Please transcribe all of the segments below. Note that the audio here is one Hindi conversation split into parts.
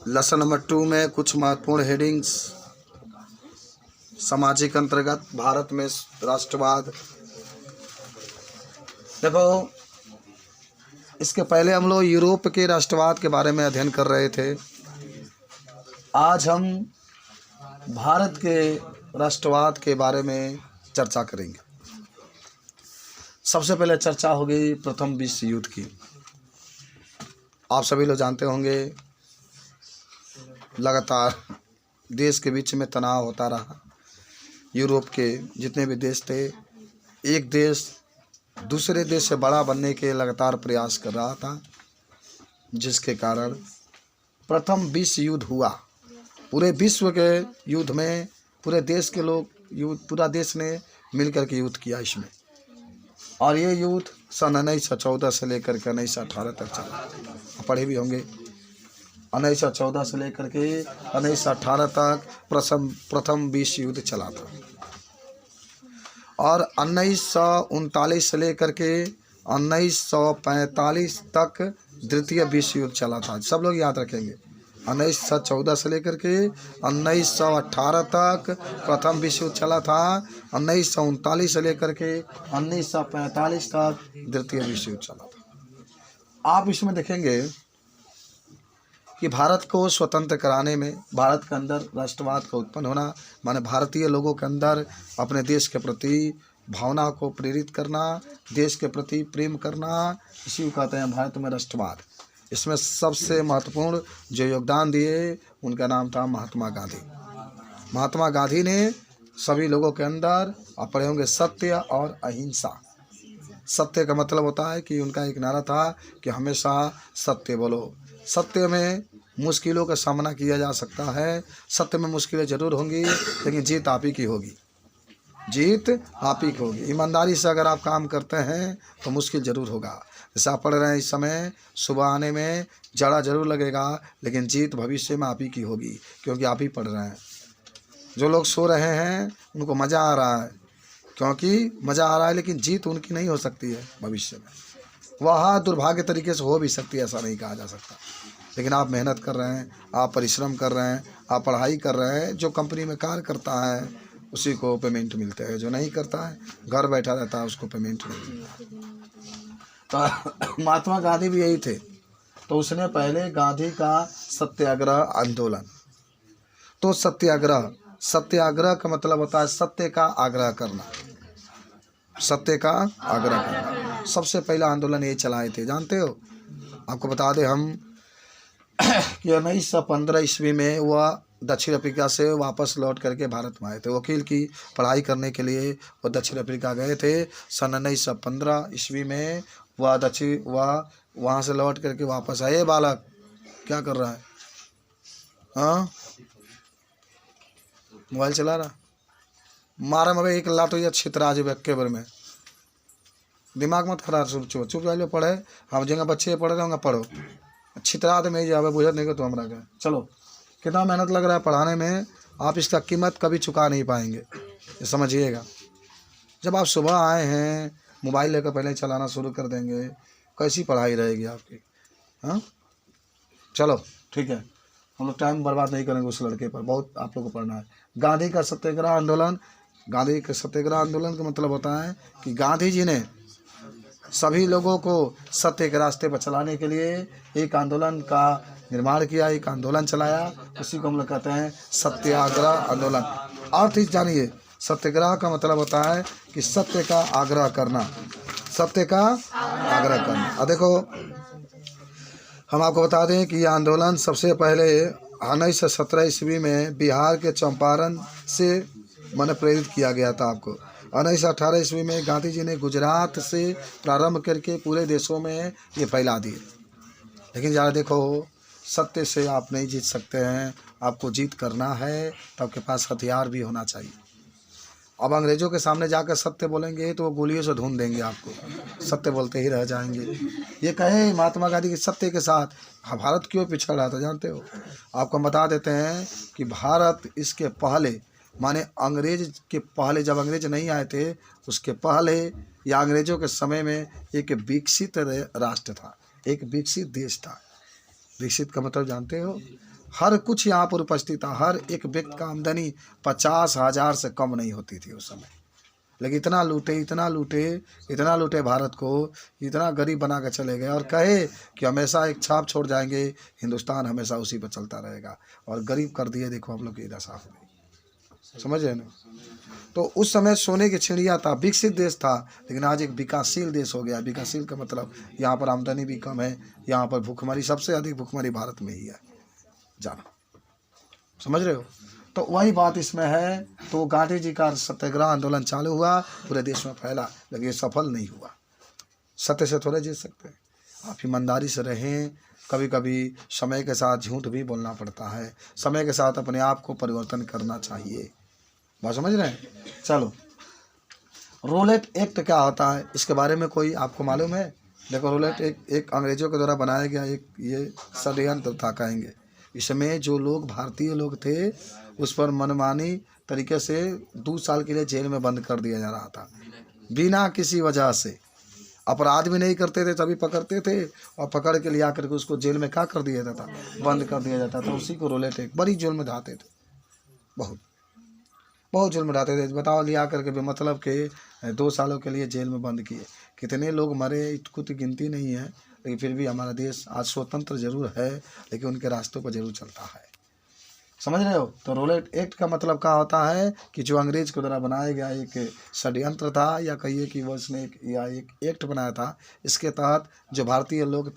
लेसन नंबर 2 में कुछ महत्वपूर्ण हेडिंग्स। सामाजिक अंतर्गत भारत में राष्ट्रवाद। देखो, इसके पहले हम लोग यूरोप के राष्ट्रवाद के बारे में अध्ययन कर रहे थे। आज हम भारत के राष्ट्रवाद के बारे में चर्चा करेंगे। सबसे पहले चर्चा होगी प्रथम विश्व युद्ध की। आप सभी लोग जानते होंगे, लगातार देश के बीच में तनाव होता रहा। यूरोप के जितने भी देश थे, एक देश दूसरे देश से बड़ा बनने के लगातार प्रयास कर रहा था, जिसके कारण प्रथम विश्व युद्ध हुआ। पूरे विश्व के युद्ध में पूरे देश के लोग पूरा देश ने मिलकर के युद्ध किया इसमें। और ये युद्ध सन 1914 से लेकर के 1918 तक चला। पढ़े भी होंगे, 1914 से लेकर के 1918 तक प्रथम विश्व युद्ध चला था। और 1939 से लेकर के 1945 तक द्वितीय विश्व युद्ध चला था। सब लोग याद रखेंगे, 1914 से लेकर के 1918 तक प्रथम विश्व युद्ध चला था। 1939 से लेकर के 1945 तक द्वितीय विश्व युद्ध चला था। आप इसमें देखेंगे कि भारत को स्वतंत्र कराने में, भारत के अंदर राष्ट्रवाद का उत्पन्न होना, माने भारतीय लोगों के अंदर अपने देश के प्रति भावना को प्रेरित करना, देश के प्रति प्रेम करना, इसी को कहते हैं भारत में राष्ट्रवाद। इसमें सबसे महत्वपूर्ण जो योगदान दिए, उनका नाम था महात्मा गांधी। महात्मा गांधी ने सभी लोगों के अंदर, आप पढ़े होंगे, सत्य और अहिंसा। सत्य का मतलब होता है कि उनका एक नारा था कि हमेशा सत्य बोलो। सत्य में मुश्किलों का सामना किया जा सकता है, सत्य में मुश्किलें ज़रूर होंगी, लेकिन जीत आप ही की होगी। जीत आप ही की होगी। ईमानदारी से अगर आप काम करते हैं तो मुश्किल ज़रूर होगा। जैसे आप पढ़ रहे हैं इस समय, सुबह आने में जड़ा ज़रूर लगेगा, लेकिन जीत भविष्य में आप ही की होगी, क्योंकि आप ही पढ़ रहे हैं। जो लोग सो रहे हैं उनको मज़ा आ रहा है, क्योंकि मज़ा आ रहा है, लेकिन जीत उनकी नहीं हो सकती है भविष्य में। वह दुर्भाग्य तरीके से हो भी सकती है, ऐसा नहीं कहा जा सकता। लेकिन आप मेहनत कर रहे हैं, आप परिश्रम कर रहे हैं, आप पढ़ाई कर रहे हैं। जो कंपनी में कार्य करता है उसी को पेमेंट मिलता है, जो नहीं करता है, घर बैठा रहता है, उसको पेमेंट नहीं मिलता। तो महात्मा गांधी भी यही थे। तो उसने पहले गांधी का सत्याग्रह आंदोलन, तो सत्याग्रह का मतलब होता है सत्य का आग्रह करना, सत्य का आग्रह करना। सबसे पहला आंदोलन ये चलाए थे, जानते हो। आपको बता दें हम कि 1915 ईस्वी में वह दक्षिण अफ्रीका से वापस लौट करके भारत में आए थे। वकील की पढ़ाई करने के लिए वो दक्षिण अफ्रीका गए थे। सन 1915 ईस्वी में वह वहाँ से लौट करके वापस आए। बालक क्या कर रहा है? हाँ, मोबाइल चला रहा। मारा मवे एक लातो या छितराज के बारे में दिमाग मत खराब। चुप जाइए, पढ़े। हम जगह बच्चे पढ़ रहे होंगे, पढ़ो। छितरा तो नहीं जावे, बुझत नहीं को तो हमारा क्या। चलो, कितना मेहनत लग रहा है पढ़ाने में, आप इसका कीमत कभी चुका नहीं पाएंगे, ये समझिएगा। जब आप सुबह आए हैं, मोबाइल लेकर पहले चलाना शुरू कर देंगे, कैसी पढ़ाई रहेगी आपकी? हाँ, चलो ठीक है, हम लोग टाइम बर्बाद नहीं करेंगे उस लड़के पर। बहुत आप लोग को पढ़ना है। गांधी का सत्याग्रह आंदोलन। गांधी के सत्याग्रह आंदोलन का मतलब होता है कि गांधी जी ने सभी लोगों को सत्य के रास्ते पर चलाने के लिए एक आंदोलन का निर्माण किया, एक आंदोलन चलाया। उसी को हम लोग कहते हैं सत्याग्रह आंदोलन। अर्थ जानिए, सत्याग्रह का मतलब होता है कि सत्य का आग्रह करना, सत्य का आग्रह करना। अब देखो, हम आपको बता दें कि यह आंदोलन सबसे पहले 1917 ईस्वी में बिहार के चंपारण से प्रेरित किया गया था। आपको 1918 ईस्वी में गांधी जी ने गुजरात से प्रारंभ करके पूरे देशों में ये फैला दिए। लेकिन ज़रा देखो, सत्य से आप नहीं जीत सकते हैं। आपको जीत करना है तो आपके पास हथियार भी होना चाहिए। अब अंग्रेज़ों के सामने जाकर सत्य बोलेंगे तो वो गोलियों से ढूंढ देंगे आपको, सत्य बोलते ही रह जाएंगे। ये कहे महात्मा गांधी के सत्य के साथ भारत क्यों पिछड़ रहा था, जानते हो? आपको बता देते हैं कि भारत इसके पहले, माने अंग्रेज के पहले, जब अंग्रेज नहीं आए थे उसके पहले या अंग्रेज़ों के समय में एक विकसित राष्ट्र था, एक विकसित देश था। विकसित का मतलब जानते हो? हर कुछ यहाँ पर उपस्थित था। हर एक व्यक्ति का आमदनी 50,000 से कम नहीं होती थी उस समय। लेकिन इतना लूटे, इतना लूटे, इतना लूटे भारत को, इतना गरीब बना के चले गए और कहे कि हमेशा एक छाप छोड़ जाएंगे, हिंदुस्तान हमेशा उसी पर चलता रहेगा। और गरीब कर दिए, देखो हम लोग की दशा हो गई। समझ रहे ना? तो उस समय सोने की चिड़िया था, विकसित देश था, लेकिन आज एक विकासशील देश हो गया। विकासशील का मतलब यहाँ पर आमदनी भी कम है, यहाँ पर भूखमरी, सबसे अधिक भूखमरी भारत में ही है, जाना। समझ रहे हो? तो वही बात इसमें है। तो गांधी जी का सत्याग्रह आंदोलन चालू हुआ, पूरे देश में फैला, लेकिन ये सफल नहीं हुआ। सत्य से थोड़े जीत सकते हैं। आप ईमानदारी से रहें। कभी कभी समय के साथ झूठ भी बोलना पड़ता है, समय के साथ अपने आप को परिवर्तन करना चाहिए। बात समझ रहे हैं? चलो, रोलेट एक्ट क्या होता है इसके बारे में कोई आपको मालूम है? देखो, रोलेट एक अंग्रेजों के द्वारा बनाया गया एक ये षड्यंत्र था कहेंगे। इसमें जो लोग भारतीय लोग थे उस पर मनमानी तरीके से 2 साल के लिए जेल में बंद कर दिया जा रहा था, बिना किसी वजह से। अपराध भी नहीं करते थे तभी पकड़ते थे, और पकड़ के लिया करके उसको जेल में क्या कर दिया जाता था? बंद कर दिया जाता था। उसी को रोलेट एक्ट, बड़ी जेल में डालते थे, बहुत बहुत जेल में डालते थे। बताओ, लिया करके बेमतलब के 2 सालों के लिए जेल में बंद किए। कितने लोग मरे इसको तो गिनती नहीं है, लेकिन फिर भी हमारा देश आज स्वतंत्र जरूर है, लेकिन उनके रास्तों पर जरूर चलता है। समझ रहे हो? तो रोलेट एक्ट का मतलब क्या होता है कि जो अंग्रेज के द्वारा बनाया गया एक षड्यंत्र था, या कहिए कि वो उसने एक एक्ट बनाया था। इसके तहत जो भारतीय लोग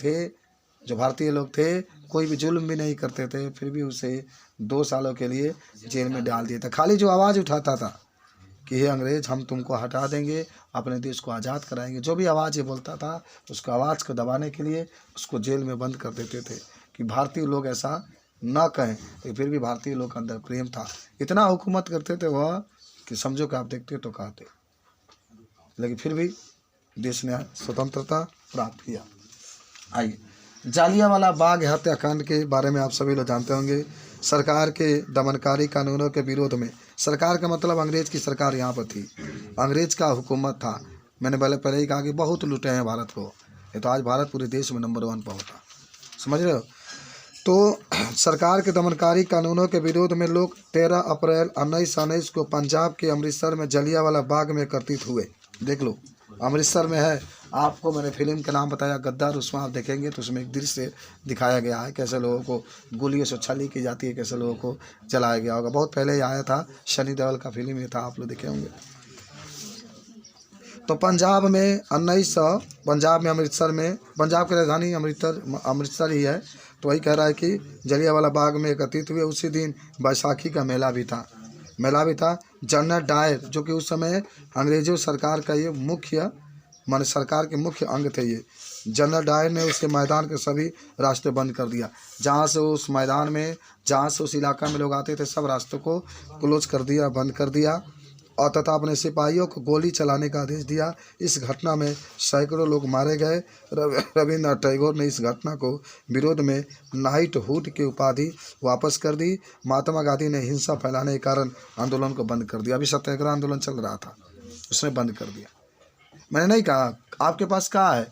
थे कोई भी जुल्म भी नहीं करते थे, फिर भी उसे 2 सालों के लिए जेल में डाल दिया था। खाली जो आवाज़ उठाता था कि हे अंग्रेज, हम तुमको हटा देंगे, अपने देश को आज़ाद कराएंगे, जो भी आवाज़ ये बोलता था, उसको आवाज़ को दबाने के लिए उसको जेल में बंद कर देते थे कि भारतीय लोग ऐसा ना कहें। लेकिन फिर भी भारतीय लोग के अंदर प्रेम था, इतना हुकूमत करते थे वह कि समझो कि आप देखते तो कहते। लेकिन फिर भी देश ने स्वतंत्रता प्राप्त किया। आइए, जालियांवाला बाग हत्याकांड के बारे में आप सभी लोग जानते होंगे। सरकार के दमनकारी कानूनों के विरोध में, सरकार का मतलब अंग्रेज की सरकार यहाँ पर थी, अंग्रेज का हुकूमत था। मैंने पहले ही कहा कि बहुत लूटे हैं भारत को, ये तो आज भारत पूरे देश में नंबर 1 पर होता। समझ रहे हो? तो सरकार के दमनकारी कानूनों के विरोध में लोग 13 अप्रैल 1919 को पंजाब के अमृतसर में जलियांवाला बाग में एकत्रित हुए। देख लो, अमृतसर में है। आपको मैंने फिल्म का नाम बताया गद्दार, उसमें आप देखेंगे तो उसमें एक दृश्य दिखाया गया है, कैसे लोगों को गोलियों से छली की जाती है, कैसे लोगों को जलाया गया होगा। बहुत पहले ही आया था, सनी देओल का फिल्म ये था, आप लोग देखे होंगे। तो पंजाब में अमृतसर में, पंजाब की राजधानी अमृतसर ही है। तो वही कह रहा है कि जलियांवाला बाग में एकत्रित हुए। उसी दिन बैसाखी का मेला भी था। जनरल डायर, जो कि उस समय अंग्रेजों सरकार का ये सरकार के मुख्य अंग थे, ये जनरल डायर ने उसके मैदान के सभी रास्ते बंद कर दिया। जहाँ से उस मैदान में, जहाँ से उस इलाका में लोग आते थे, सब रास्तों को क्लोज कर दिया, बंद कर दिया, और तथा अपने सिपाहियों को गोली चलाने का आदेश दिया। इस घटना में सैकड़ों लोग मारे गए। रविन्द्रनाथ टैगोर ने इस घटना को विरोध में नाइटहुड की उपाधि वापस कर दी। महात्मा गांधी ने हिंसा फैलाने के कारण आंदोलन को बंद कर दिया। अभी सत्याग्रह आंदोलन चल रहा था, उसने बंद कर दिया। मैंने नहीं कहा, आपके पास क्या है,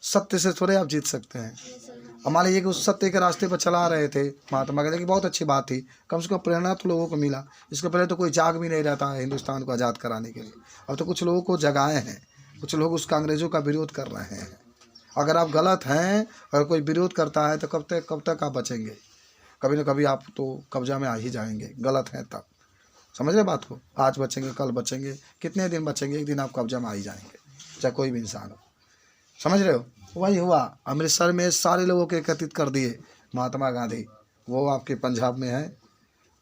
सत्य से थोड़े आप जीत सकते हैं। हमारे ये कि उस सत्य के रास्ते पर चला रहे थे महात्मा गांधी की, बहुत अच्छी बात थी, कम से कम प्रेरणा तो लोगों को मिला। इसके पहले तो कोई जाग भी नहीं रहता है हिंदुस्तान को आज़ाद कराने के लिए। अब तो कुछ लोगों को जगाए हैं, कुछ लोग उसका अंग्रेज़ों का विरोध कर रहे हैं। अगर आप गलत हैं और कोई विरोध करता है तो कब तक आप बचेंगे? कभी ना कभी आप तो कब्जा में आ ही जाएंगे, गलत हैं तब। समझ रहे बात को? आज बचेंगे, कल बचेंगे, कितने दिन बचेंगे, एक दिन आप कब्जा में आ ही जाएंगे, चाहे कोई भी इंसान हो। समझ रहे हो? वही हुआ, अमृतसर में सारे लोगों को एकत्रित कर दिए महात्मा गांधी। वो आपके पंजाब में है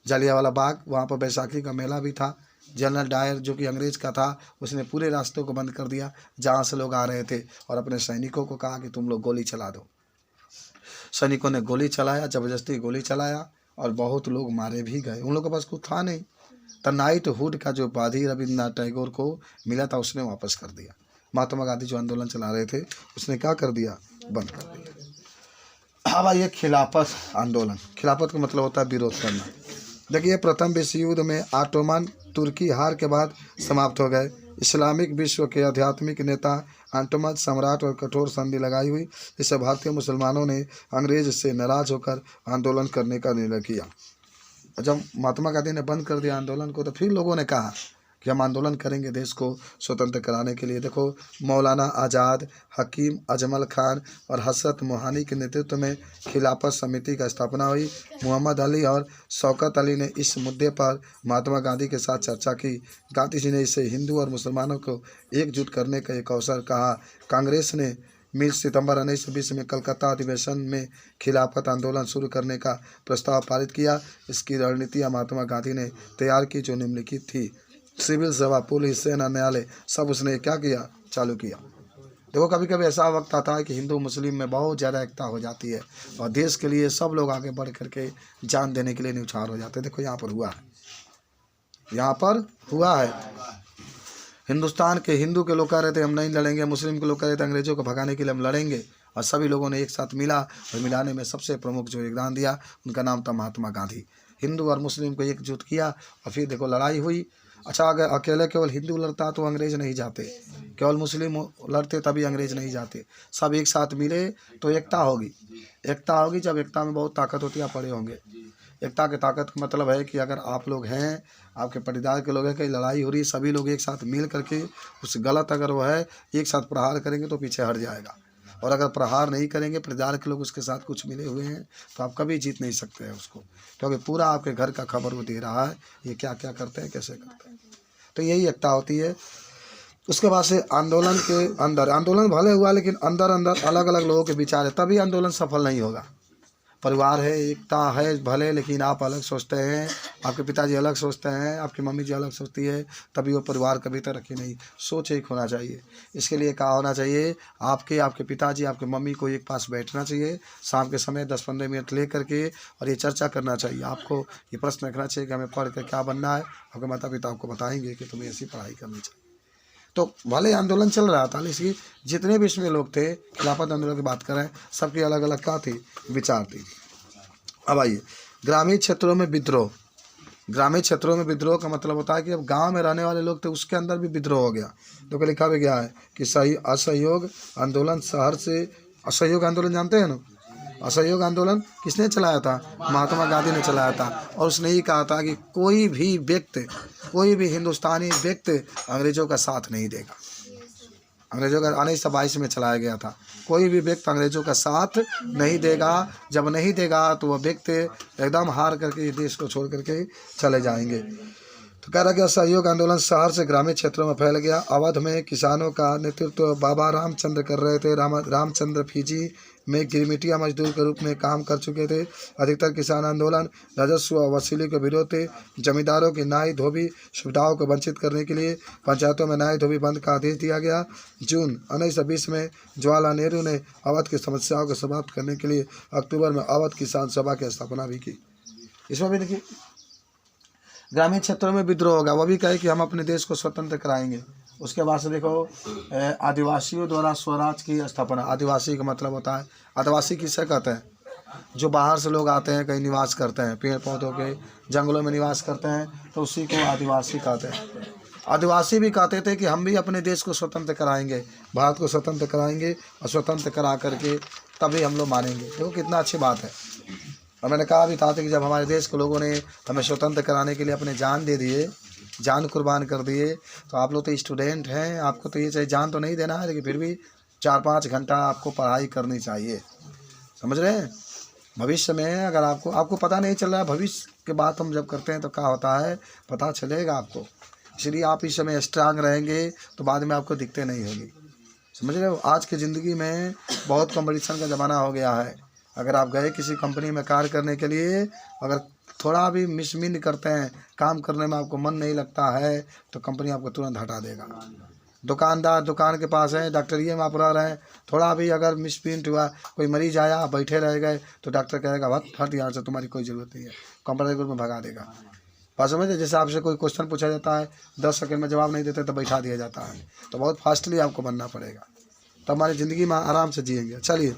जलियांवाला बाग, वहाँ पर बैसाखी का मेला भी था। जनरल डायर, जो कि अंग्रेज का था, उसने पूरे रास्तों को बंद कर दिया जहाँ से लोग आ रहे थे, और अपने सैनिकों को कहा कि तुम लोग गोली चला दो। सैनिकों ने गोली चलाया, ज़बरदस्ती गोली चलाया, और बहुत लोग मारे भी गए। उन लोगों के पास कुछ था नहीं। तो नाइटहुड का जो उपाधि रविन्द्रनाथ टैगोर को मिला था, उसने वापस कर दिया। महात्मा गांधी जो आंदोलन चला रहे थे, उसने क्या कर दिया? बंद कर दिया। अब आइए खिलाफत आंदोलन। खिलाफत का मतलब होता है विरोध करना। देखिए, प्रथम विश्व युद्ध में ऑटोमन तुर्की हार के बाद समाप्त हो गए। इस्लामिक विश्व के आध्यात्मिक नेता अंटमत सम्राट और कठोर संधि लगाई हुई। इससे भारतीय मुसलमानों ने अंग्रेज से नाराज होकर आंदोलन करने का निर्णय किया। जब महात्मा गांधी ने बंद कर दिया आंदोलन को, तो फिर लोगों ने कहा कि हम आंदोलन करेंगे देश को स्वतंत्र कराने के लिए। देखो, मौलाना आज़ाद, हकीम अजमल खान और हसरत मोहानी के नेतृत्व में खिलाफत समिति का स्थापना हुई। मोहम्मद अली और शौकत अली ने इस मुद्दे पर महात्मा गांधी के साथ चर्चा की। गांधी जी ने इसे हिंदू और मुसलमानों को एकजुट करने का एक अवसर कहा। कांग्रेस ने सितंबर 1920 में कलकत्ता अधिवेशन में खिलाफत आंदोलन शुरू करने का प्रस्ताव पारित किया। इसकी रणनीतियाँ महात्मा गांधी ने तैयार की, जो निम्नलिखित थी। सिविल सभा, पुलिस, सेना, न्यायालय, सब उसने क्या किया, चालू किया। देखो, कभी कभी ऐसा वक्त आता है कि हिंदू मुस्लिम में बहुत ज़्यादा एकता हो जाती है और देश के लिए सब लोग आगे बढ़ करके जान देने के लिए न्यौछावर हो जाते हैं। देखो, यहाँ पर हुआ है, यहाँ पर हुआ है। हिंदुस्तान के हिंदू के लोग कह रहे थे हम नहीं लड़ेंगे, मुस्लिम के लोग कह रहे थे अंग्रेजों को भगाने के लिए हम लड़ेंगे, और सभी लोगों ने एक साथ मिला और मिलाने में सबसे प्रमुख जो योगदान दिया उनका नाम था महात्मा गांधी। हिंदू और मुस्लिम को एकजुट किया और फिर देखो लड़ाई हुई। अच्छा, अगर अकेले केवल हिंदू लड़ता तो अंग्रेज नहीं जाते, केवल मुस्लिम लड़ते तभी अंग्रेज नहीं जाते। सब एक साथ मिले तो एकता होगी। एकता होगी, जब एकता में बहुत ताकत होती है, आप पड़े होंगे। एकता की ताकत का मतलब है कि अगर आप लोग हैं, आपके परिवार के लोग हैं, कहीं लड़ाई हो रही है, सभी लोग एक साथ मिल करके उस गलत अगर वो है एक साथ प्रहार करेंगे तो पीछे हट जाएगा। और अगर प्रहार नहीं करेंगे, परिवार के लोग उसके साथ कुछ मिले हुए हैं, तो आप कभी जीत नहीं सकते हैं उसको, क्योंकि पूरा आपके घर का खबर वो दे रहा है, ये क्या क्या करते हैं, कैसे करते हैं। तो यही एकता होती है। उसके बाद से आंदोलन के अंदर, आंदोलन भले हुआ लेकिन अंदर अंदर अलग अलग लोगों के विचार है, तभी आंदोलन सफल नहीं होगा। परिवार है, एकता है भले, लेकिन आप अलग सोचते हैं, आपके पिताजी अलग सोचते हैं, आपकी मम्मी जी अलग सोचती है, तभी वो परिवार कभी तरक्की नहीं। सोच एक होना चाहिए। इसके लिए क्या होना चाहिए, आपके पिताजी, आपके मम्मी को एक पास बैठना चाहिए, शाम के समय 10-15 मिनट ले करके, और ये चर्चा करना चाहिए। आपको ये प्रश्न रखना चाहिए कि हमें पढ़ कर क्या बनना है। आपके माता पिता आपको बताएंगे कि तुम्हें ऐसी पढ़ाई करनी चाहिए। तो भले आंदोलन चल रहा था, लेकिन जितने भी इसमें लोग थे, खिलाफत आंदोलन की बात करें, सबकी अलग अलग क्या थी, विचार थी। अब आइए, ग्रामीण क्षेत्रों में विद्रोह। ग्रामीण क्षेत्रों में विद्रोह का मतलब होता है कि अब गांव में रहने वाले लोग थे, उसके अंदर भी विद्रोह हो गया। तो क्या लिखा भी गया है कि सही असहयोग आंदोलन शहर से, असहयोग आंदोलन जानते हैं ना, असहयोग आंदोलन किसने चलाया था, महात्मा गांधी ने चलाया था। और उसने ये कहा था कि कोई भी व्यक्ति, कोई भी हिंदुस्तानी व्यक्ति अंग्रेजों का साथ नहीं देगा। अंग्रेजों का 1922 में चलाया गया था। कोई भी व्यक्ति अंग्रेजों का साथ नहीं देगा। जब नहीं देगा तो वह व्यक्ति एकदम हार करके देश को छोड़ करके चले जाएंगे। तो कह रहा कि असहयोग आंदोलन शहर से ग्रामीण क्षेत्रों में फैल गया। अवध में किसानों का नेतृत्व बाबा रामचंद्र कर रहे थे। रामचंद्र फीजी में गिरमिटिया मजदूर के रूप में काम कर चुके थे। अधिकतर किसान आंदोलन राजस्व वसूली के विरोध थे। जमींदारों की नाई धोबी सुविधाओं को वंचित करने के लिए पंचायतों में नाई धोबी बंद का आदेश दिया गया। जून 1920 में जवाहरलाल नेहरू ने अवध की समस्याओं को समाप्त करने के लिए अक्टूबर में अवध किसान सभा की स्थापना भी की। इसमें भी देखिए, ग्रामीण क्षेत्रों में विद्रोह होगा, वह भी कहे कि हम अपने देश को स्वतंत्र कराएंगे। उसके बाद से देखो, आदिवासियों द्वारा स्वराज की स्थापना। आदिवासी का मतलब होता है, आदिवासी किसे कहते हैं, जो बाहर से लोग आते हैं, कहीं निवास करते हैं, पेड़ पौधों के जंगलों में निवास करते हैं, तो उसी को आदिवासी कहते हैं। आदिवासी भी कहते थे कि हम भी अपने देश को स्वतंत्र कराएंगे, भारत को स्वतंत्र कराएंगे, और स्वतंत्र करा करके तभी हम लोग मानेंगे। देखो कितना अच्छी बात है। और मैंने कहा भी था कि जब हमारे देश के लोगों ने हमें स्वतंत्र कराने के लिए अपने जान दे दिए, जान कुर्बान कर दिए, तो आप लोग तो स्टूडेंट हैं, आपको तो ये चाहिए, जान तो नहीं देना है, लेकिन फिर भी 4-5 घंटा आपको पढ़ाई करनी चाहिए। समझ रहे हैं? भविष्य में अगर आपको पता नहीं चल रहा है, भविष्य की बात हम जब करते हैं तो क्या होता है, पता चलेगा आपको। इसलिए आप इस समय स्ट्रांग रहेंगे तो बाद में आपको दिक्कतें नहीं होगी। समझ रहे हो? आज की ज़िंदगी में बहुत कंपटीशन का ज़माना हो गया है। अगर आप गए किसी कंपनी में कार्य करने के लिए, अगर थोड़ा भी मिसमिन करते हैं, काम करने में आपको मन नहीं लगता है, तो कंपनी आपको तुरंत हटा देगा। दुकानदार दुकान के पास है, डॉक्टरिये में आप रह रहे हैं, थोड़ा भी अगर मिसप्रिंट हुआ, कोई मरीज आया, आप बैठे रह गए, तो डॉक्टर कहेगा फट यहाँ से, तुम्हारी कोई ज़रूरत नहीं है, कंप्यूटर ग्रुप में भगा देगा। बात समझे? जैसे आपसे कोई क्वेश्चन पूछा जाता है, 10 सेकंड में जवाब नहीं देते तो बैठा दिया जाता है। तो बहुत फास्टली आपको बनना पड़ेगा, तो हमारी ज़िंदगी में आराम से जिएंगे। चलिए,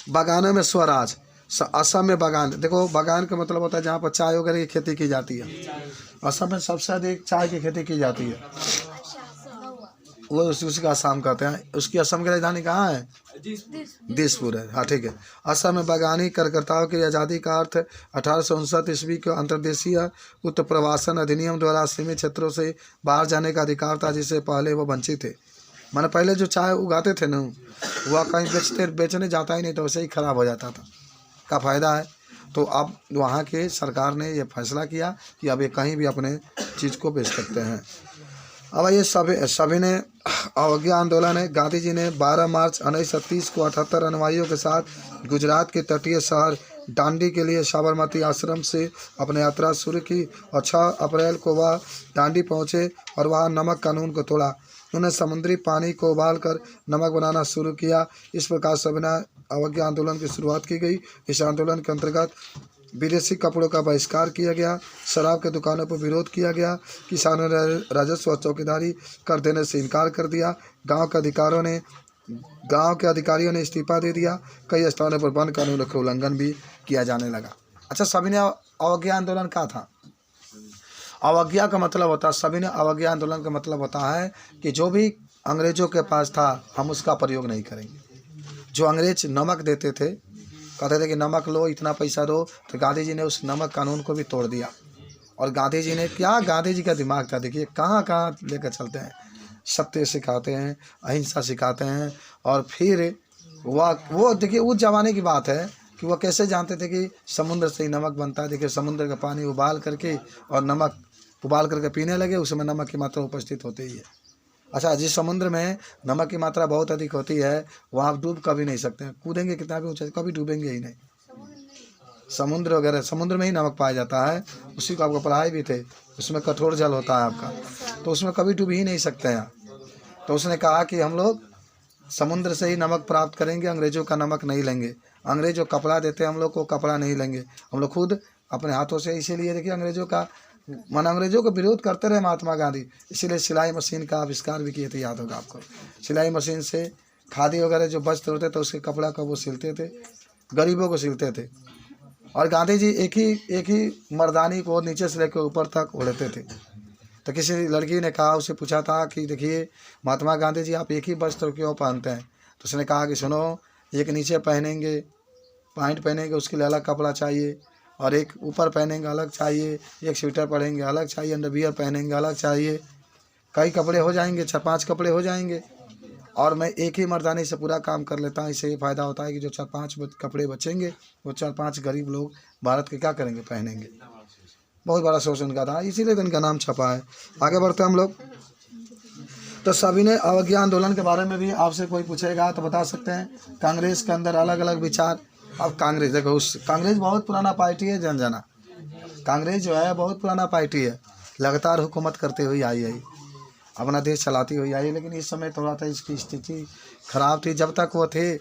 बागानों में स्वराज। असम में बागान, देखो बागान का मतलब होता है जहाँ पर चाय वगैरह की खेती की जाती है। असम में सबसे अधिक चाय की खेती की जाती है, वो उसी का असम कहते हैं। उसकी असम की राजधानी कहाँ है? दिसपुर है। हाँ ठीक है। असम में बागानी कार्यकर्ताओं की आज़ादी का अर्थ 1859 ईस्वी के अंतर्देशीय उत्तर प्रवासन अधिनियम द्वारा सीमित क्षेत्रों से बाहर जाने का अधिकार था, जिससे पहले वो वंचित थे। माने पहले जो चाय उगाते थे ना, वह कहीं बेचने जाता ही नहीं, तो वैसे ही खराब हो जाता था। का फ़ायदा है। तो अब वहाँ के सरकार ने ये फैसला किया कि अब ये कहीं भी अपने चीज़ को बेच सकते हैं। अब ये सभी ने अवज्ञा आंदोलन है। गांधी जी ने 12 मार्च 1930 को 78 अनुयायियों के साथ गुजरात के तटीय शहर दांडी के लिए साबरमती आश्रम से अपनी यात्रा शुरू की और 6 अप्रैल को वह दांडी पहुंचे और वहां नमक कानून को तोड़ा। उन्होंने समुद्री पानी को उबालकर नमक बनाना शुरू किया। इस प्रकार सविनय अवज्ञा आंदोलन की शुरुआत की गई। इस आंदोलन के अंतर्गत विदेशी कपड़ों का बहिष्कार किया गया, शराब के दुकानों पर विरोध किया गया, किसानों ने राजस्व और चौकीदारी कर देने से इनकार कर दिया, गांव के अधिकारियों ने इस्तीफा दे दिया, कई स्थानों पर वन कानूनों का उल्लंघन भी किया जाने लगा। अच्छा, सविनय अवज्ञा आंदोलन क्या था? अवज्ञा का मतलब होता है, सविनय अवज्ञा आंदोलन का मतलब होता है कि जो भी अंग्रेजों के पास था हम उसका प्रयोग नहीं करेंगे। जो अंग्रेज नमक देते थे, कहते थे कि नमक लो, इतना पैसा दो, तो गांधी जी ने उस नमक कानून को भी तोड़ दिया। और गांधी जी ने क्या, गांधी जी का दिमाग था, देखिए कहाँ कहाँ लेकर चलते हैं। सत्य सिखाते हैं, अहिंसा सिखाते हैं। और फिर वो देखिए उस जमाने की बात है कि वो कैसे जानते थे कि समुद्र से ही नमक बनता है। देखिए समुद्र का पानी उबाल करके और नमक उबाल करके पीने लगे, उसमें नमक की मात्रा उपस्थित होती ही है। अच्छा, जिस समुद्र में नमक की मात्रा बहुत अधिक होती है वहाँ आप डूब कभी नहीं सकते हैं। कूदेंगे कितना भी ऊंचाई, कभी डूबेंगे ही नहीं। समुद्र वगैरह, समुद्र में ही नमक पाया जाता है। उसी को आपको पढ़ाए भी थे, उसमें कठोर जल होता है आपका, तो उसमें कभी डूब ही नहीं सकते हैं। तो उसने कहा कि हम लोग समुद्र से ही नमक प्राप्त करेंगे, अंग्रेज़ों का नमक नहीं लेंगे। अंग्रेज जो कपड़ा देते हैं हम लोग को, कपड़ा नहीं लेंगे, हम लोग खुद अपने हाथों से। इसीलिए देखिए अंग्रेजों का विरोध करते रहे महात्मा गांधी, इसीलिए सिलाई मशीन का आविष्कार भी किए थे। याद होगा आपको, सिलाई मशीन से खादी वगैरह जो वस्त्र होते थे उसके कपड़ा का वो सिलते थे, गरीबों को सिलते थे। और गांधी जी एक ही मर्दानी को नीचे से लेकर ऊपर तक ओढ़ते थे। तो किसी लड़की ने कहा, उसे पूछा था कि देखिए महात्मा गांधी जी आप एक ही वस्त्र क्यों पहनते हैं? तो उसने कहा कि सुनो, एक नीचे पहनेंगे, पैंट पहनेंगे, उसके लिए अलग कपड़ा चाहिए, और एक ऊपर पहनेंगे अलग चाहिए, एक स्वेटर पहनेंगे अलग चाहिए, अंडरवियर पहनेंगे अलग चाहिए। कई कपड़े हो जाएंगे, 4-5 कपड़े हो जाएंगे। और मैं एक ही मर्दानी से पूरा काम कर लेता हूँ। इससे ये फ़ायदा होता है कि जो 4-5 कपड़े बचेंगे वो 4-5 गरीब लोग भारत के क्या करेंगे, पहनेंगे। बहुत बड़ा सोच उनका था, इसीलिए तो इनका नाम छपा है। आगे बढ़ते हैं हम लोग। तो सविनय अवज्ञा आंदोलन के बारे में भी आपसे कोई पूछेगा तो बता सकते हैं। कांग्रेस के अंदर अलग अलग विचार। अब कांग्रेस देखो, कांग्रेस बहुत पुराना पार्टी है, जनजाना। कांग्रेस जो है बहुत पुराना पार्टी है, लगातार हुकूमत करते हुए आई है, अपना देश चलाती हुई आई है। लेकिन इस समय थोड़ा सा इसकी स्थिति खराब थी जब तक वो थे।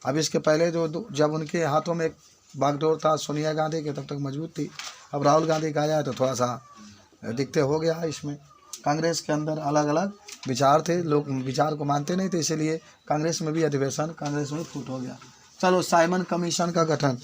अब इसके पहले जब उनके हाथों में एक बागडोर था सोनिया गांधी के, तब तक मजबूत थी। अब राहुल गांधी का आया है तो थोड़ा सा दिखते हो गया है। इसमें कांग्रेस के अंदर अलग अलग विचार थे, लोग विचार को मानते नहीं थे, इसीलिए कांग्रेस में भी अधिवेशन, कांग्रेस में फूट हो गया। चलो, साइमन कमीशन का गठन।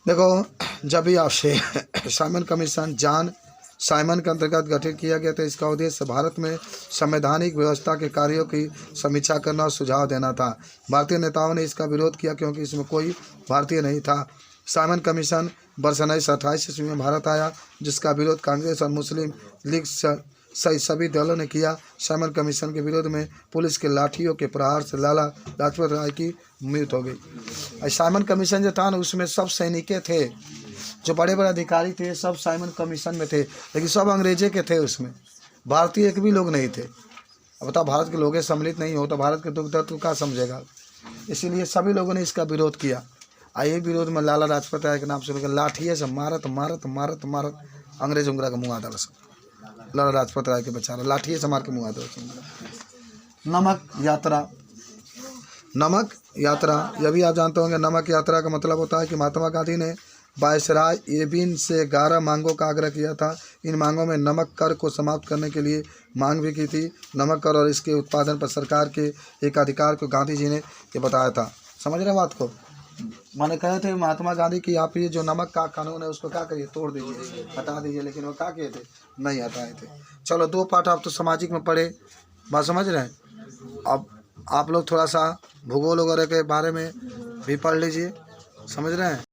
देखो, जब भी आपसे साइमन कमीशन जॉन साइमन के अंतर्गत गठित किया गया था। इसका उद्देश्य भारत में संवैधानिक व्यवस्था के कार्यों की समीक्षा करना और सुझाव देना था। भारतीय नेताओं ने इसका विरोध किया क्योंकि इसमें कोई भारतीय नहीं था। साइमन कमीशन वर्ष 1928 ईस्वी में भारत आया, जिसका विरोध कांग्रेस और मुस्लिम लीग सभी दलों ने किया। साइमन कमीशन के विरोध में पुलिस के लाठियों के प्रहार से लाला लाजपत राय की मृत्यु हो गई। साइमन कमीशन जो था ना, उसमें सब सैनिक थे, जो बड़े बड़े अधिकारी थे, सब साइमन कमीशन में थे, लेकिन सब अंग्रेजे के थे। उसमें भारतीय एक भी लोग नहीं थे। अब बताओ, भारत के लोग सम्मिलित नहीं हो तो भारत के दुख दर्द को क्या समझेगा? इसीलिए सभी लोगों ने इसका विरोध किया। यही विरोध में लाला लाजपत राय के नाम से लाठिए से मारत मारत मारत मारत अंग्रेज उंगरा का मुँह आधा लाला लाजपत राय के बेचारा लाठिए से मार के मुँह आधा। नमक यात्रा। नमक यात्रा, यह भी आप जानते होंगे। नमक यात्रा का मतलब होता है कि महात्मा गांधी ने वायसराय इरविन से 11 मांगों का आग्रह किया था। इन मांगों में नमक कर को समाप्त करने के लिए मांग भी की थी। नमक कर और इसके उत्पादन पर सरकार के एक अधिकार को गांधी जी ने ये बताया था। समझ रहे बात को? मैंने कहे थे महात्मा गांधी कि आप ये जो नमक का कानून है उसको क्या करिए, तोड़ दीजिए, हटा दीजिए, लेकिन वो क्या किए थे, नहीं हटाए थे। चलो 2 पाठ आप तो सामाजिक में पढ़े, बात समझ रहे हैं। अब आप लोग थोड़ा सा भूगोल वगैरह के बारे में भी पढ़ लीजिए, समझ रहे हैं।